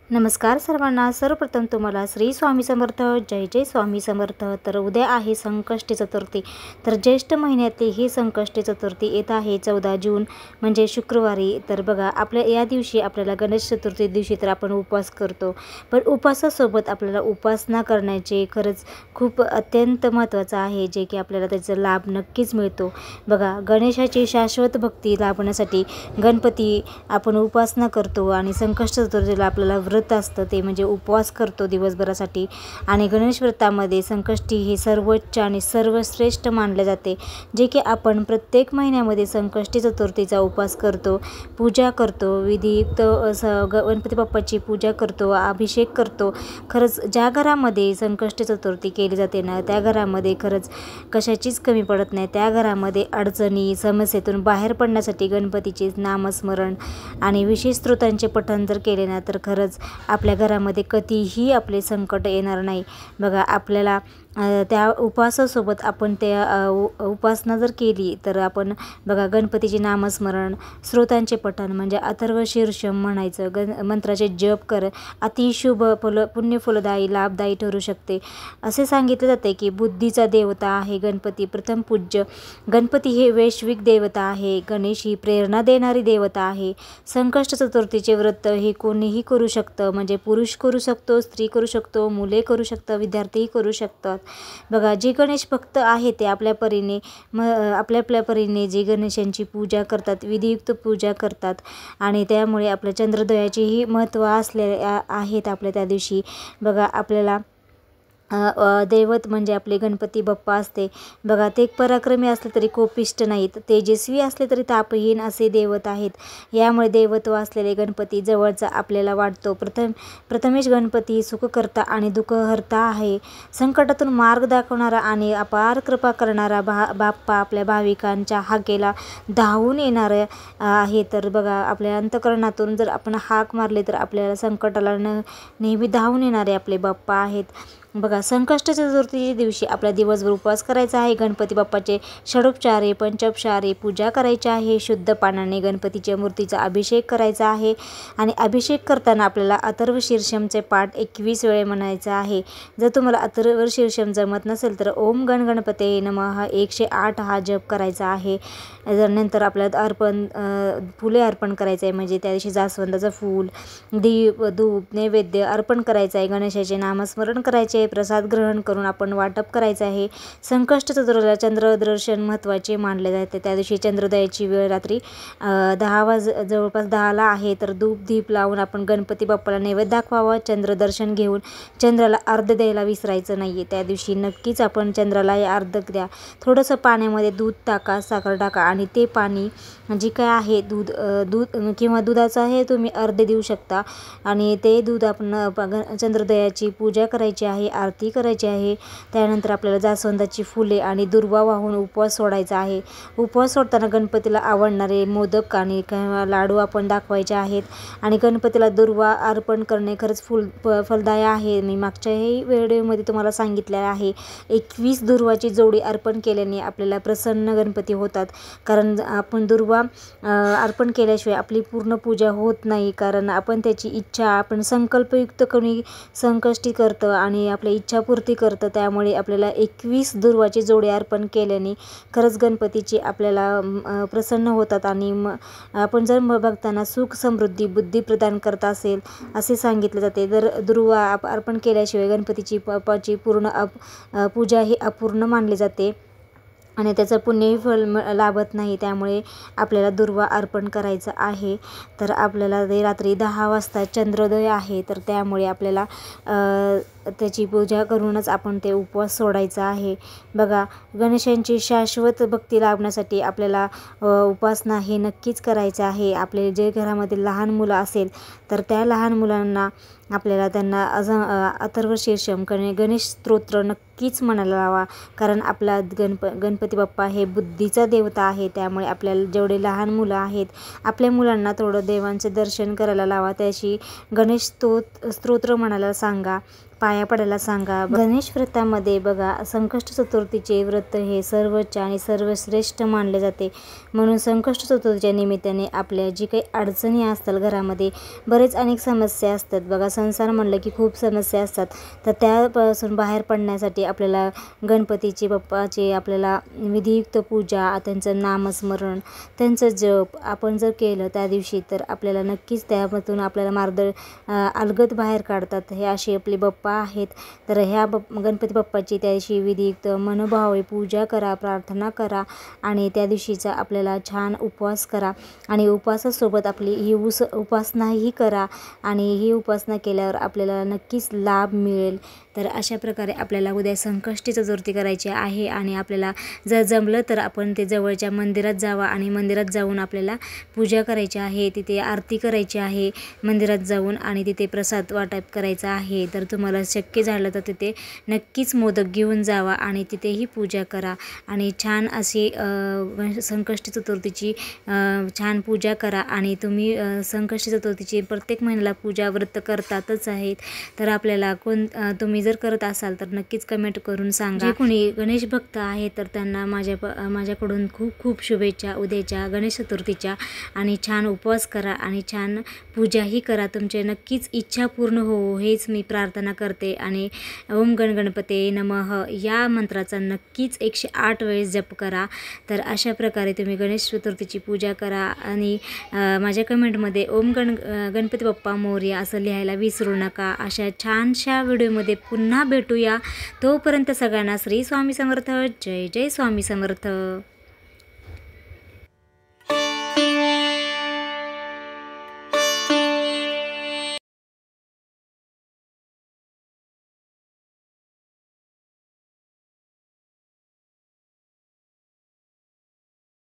नमस्कार सर्वांना। सर्वप्रथम तुम्हाला श्री स्वामी समर्थ, जय जय स्वामी समर्थ। तर उद्या आहे संकष्टी चतुर्थी। तर ज्येष्ठ महिन्यातली ही संकष्टी चतुर्थी येत आहे 14 जून म्हणजे शुक्रवारी। तर बघा, आपल्या या दिवशी आपल्याला गणेश चतुर्थी दिवशी तर आपण उपवास करतो, पण उपवासासोबत आपल्याला उपासना करण्याचे खरंच खूप अत्यंत महत्त्वाचं आहे, जे की आपल्याला त्याचा लाभ नक्कीच मिळतो। बघा, गणेशाची शाश्वत भक्ती लाभण्यासाठी गणपती आपण उपासना करतो आणि संकष्टी चतुर्थीला आपल्याला व्रत असतं, ते म्हणजे उपवास करतो दिवसभरासाठी। आणि गणेश व्रतामध्ये संकष्टी हे सर्वोच्च आणि सर्वश्रेष्ठ मानले जाते, जे की आपण प्रत्येक महिन्यामध्ये संकष्टी चतुर्थीचा उपवास करतो, पूजा करतो, विधियुक्त गणपती बाप्पाची पूजा करतो, अभिषेक करतो। खरंच ज्या घरामध्ये संकष्टी चतुर्थी केली जाते ना, त्या घरामध्ये खरंच कशाचीच कमी पडत नाही। त्या घरामध्ये अडचणी समस्येतून बाहेर पडण्यासाठी गणपतीचे नामस्मरण आणि विशेष स्तोत्रांचे पठण जर केले ना, तर खरंच आपल्या घरामध्ये कधीही आपले संकट येणार नाही। बघा, आपल्याला त्या उपवासासोबत आपण त्या उपासना जर केली तर आपण बघा, गणपतीचे नामस्मरण, स्तोत्रांचे पठण म्हणजे अथर्व शीर्षम म्हणायचं, मंत्राचे जप कर, अतिशुभ पुण्यफलदायी लाभदायी ठरू शकते। असे सांगितले जाते की बुद्धीचा देवता आहे गणपती, प्रथम पूज्य। गणपती हे वैश्विक देवता आहे, गणेश ही प्रेरणा देणारी देवता आहे। संकष्ट चतुर्थीचे व्रत हे कोणीही करू शकतं, म्हणजे पुरुष करू शकतो, स्त्री करू शकतो, मुले करू शकतात, विद्यार्थीही करू शकतात। बघा, जे गणेश भक्त आहे ते आपल्या परीने जे गणेशांची पूजा करतात, विधियुक्त पूजा करतात, आणि त्यामुळे आपल्या चंद्रोदयाचेही महत्त्व असले आहेत आपल्या त्या दिवशी। बघा, आपल्याला दैवत म्हणजे आपले गणपती बाप्पा असते। बघा, ते पराक्रमी असले तरी कोपिष्ट नाहीत, तेजस्वी असले तरी तापहीन असे दैवत आहेत। यामुळे दैवत्व असलेले गणपती जवळचा आपल्याला वाटतो। प्रथमेश गणपती सुखकर्ता आणि दुःखहर्ता आहे, संकटातून मार्ग दाखवणारा आणि अपार कृपा करणारा बाप्पा आपल्या भाविकांच्या हाकेला धावून येणारे आहे। तर बघा, आपल्या अंतःकरणातून जर आपण हाक मारले तर आपल्याला संकटाला नेहमी धावून येणारे आपले बाप्पा आहेत। बघा, संकष्ट चतुर्थीच्या दिवशी आपला दिवसभर उपवास करायचा आहे, गणपती बाप्पाचे षडोपचारे पंचोपचारे पूजा करायची आहे, शुद्ध पाण्याने गणपतीच्या मूर्तीचा अभिषेक करायचा आहे, आणि अभिषेक करताना आपल्याला अथर्व शीर्षमचे पाठ 21 वेळे म्हणायचा आहे। जर तुम्हाला अथर्व शीर्षम जमत नसेल तर ओम गण गणपते नमः 108 हा जप करायचा आहे। नंतर आपल्याला फुले अर्पण करायचं आहे, म्हणजे त्या दिवशी जास्वंदाचं फूल, दीप, धूप, नैवेद्य अर्पण करायचं आहे, गणेशाचे नामस्मरण करायचे, प्रसाद ग्रहण करून आपण वाटप करायचं आहे। संकष्ट चतुर्थीला चंद्रदर्शन महत्त्वाचे मानले जाते। त्या दिवशी चंद्रोदयाची वेळ रात्री 10 जवळपास 10ला आहे। तर धूप दीप लावून आपण गणपती बाप्पाला नैवेद्य दाखवावा, चंद्रदर्शन घेऊन चंद्राला अर्ध द्यायला विसरायचं नाही। त्या दिवशी नक्कीच आपण चंद्राला अर्ध द्या। थोडंसं पाण्यामध्ये दूध टाका, साखर टाका, आणि ते पाणी जे काय आहे दूध किंवा दुधाचं आहे तुम्ही अर्धे देऊ शकता, आणि ते दूध आपण चंद्रोदयाची पूजा करायची आहे, आरती करायची आहे। त्यानंतर आपल्याला जास्वंदाची फुले आणि दुर्वा वाहून उपवास सोडायचा आहे। उपवास सोडताना गणपतीला आवडणारे मोदक आणि लाडू आपण दाखवायचे आहेत, आणि गणपतीला दुर्वा अर्पण करणे खरंच फलदायी आहे। मी मागच्याही व्हिडिओमध्ये तुम्हाला सांगितलेलं आहे, 21 दुर्वाची जोडी अर्पण केल्याने आपल्याला प्रसन्न गणपती होतात, कारण आपण दुर्वा अर्पण केल्याशिवाय आपली पूर्ण पूजा होत नाही, कारण आपण त्याची इच्छा आपण संकल्पयुक्त कोणी संकष्टी करतं आणि आपल्या इच्छापूर्ती करतं। त्यामुळे आपल्याला 21 दुर्वाची जोडी अर्पण केल्याने खरंच गणपतीची आपल्याला प्रसन्न होतात, आणि आपण जर बघताना सुख समृद्धी बुद्धी प्रदान करत असेल असे सांगितले जाते। जर दुर्वा अर्पण केल्याशिवाय गणपतीची पूर्ण पूजा ही अपूर्ण मानली जाते, आणि त्याचं पुण्यही फल लाभत नाही। त्यामुळे आपल्याला दुर्वा अर्पण करायचं आहे। तर आपल्याला ते रात्री 10 वाजता चंद्रोदय आहे, तर त्यामुळे आपल्याला त्याची पूजा करूनच आपण ते उपवास सोडायचा आहे। बघा, गणेशांची शाश्वत भक्ती लाभण्यासाठी आपल्याला उपासना हे नक्कीच करायचं आहे। आपले जे घरामध्ये लहान मुलं असेल तर त्या लहान मुलांना आपल्याला त्यांना अथर्व शीर्षम गणेश स्तोत्र नक्कीच म्हणायला लावा, कारण आपला गणपती बाप्पा हे बुद्धीचा देवता आहे। त्यामुळे आपल्याला जेवढे लहान मुलं आहेत आपल्या मुलांना थोडं देवांचे दर्शन करायला लावा, त्याशी गणेश स्तोत्र म्हणायला सांगा। पाया पडायला सांगा। गणेश व्रतामध्ये बघा संकष्ट चतुर्थीचे व्रत हे सर्वोच्च आणि सर्वश्रेष्ठ मानले जाते, म्हणून संकष्ट चतुर्थीच्या निमित्ताने आपल्या जी काही अडचणी असतात घरामध्ये, बरेच अनेक समस्या असतात बघा, संसार म्हणलं की खूप समस्या असतात, तर त्यापासून बाहेर पडण्यासाठी आपल्याला गणपतीचे बाप्पाचे आपल्याला विधियुक्त पूजा, त्यांचं नामस्मरण, त्यांचं जप आपण जर केलं त्या दिवशी तर आपल्याला नक्कीच त्यामधून आपल्याला अलगद बाहेर काढतात हे असे आपले बाप्पा आहेत। तर ह्या गणपती बाप्पाची त्या दिवशी विधियुक्त मनोभावे पूजा करा, प्रार्थना करा आणि त्या दिवशीचा आपल्याला छान उपवास करा आणि उपवासासोबत आपली ही उपासनाही करा आणि ही उपासना केल्यावर आपल्याला नक्कीच लाभ मिळेल। तर अशा प्रकारे आपल्याला उद्या संकष्टी चतुर्थी करायची आहे आणि आपल्याला जर जमलं तर आपण ते जवळच्या मंदिरात जावा आणि मंदिरात जाऊन आपल्याला पूजा करायची आहे, तिथे आरती करायची आहे मंदिरात जाऊन आणि तिथे प्रसाद वाटप करायचा आहे। तर तुम्हाला शक्य झालं तर तिथे नक्कीच मोदक घेऊन जावा आणि तिथेही पूजा करा आणि छान अशी संकष्टी चतुर्थीची छान पूजा करा आणि तुम्ही संकष्टी चतुर्थीची प्रत्येक महिन्याला पूजा व्रत करतातच आहेत, तर आपल्याला तुम्ही जर करत असाल तर नक्कीच कमेंट करून सांगा। जे कोणी गणेश भक्त आहे तर त्यांना माझ्याकडून खूप खूप शुभेच्छा उद्याच्या गणेश चतुर्थीच्या आणि छान उपवास करा आणि छान पूजाही करा, तुमचे नक्कीच इच्छा पूर्ण हो हेच मी प्रार्थना करते। आणि ओम गण गणपते नमः या मंत्राचा नक्कीच 108 वेळेस जप करा। तर अशा प्रकारे तुम्ही गणेश चतुर्थीची पूजा करा आणि माझ्या कमेंटमध्ये ओम गणपती बाप्पा मोरया असं लिहायला विसरू नका। अशा छानशा व्हिडिओमध्ये पुन्हा भेटूया, तोपर्यंत सगळ्यांना श्री स्वामी समर्थ, जय जय स्वामी समर्थ।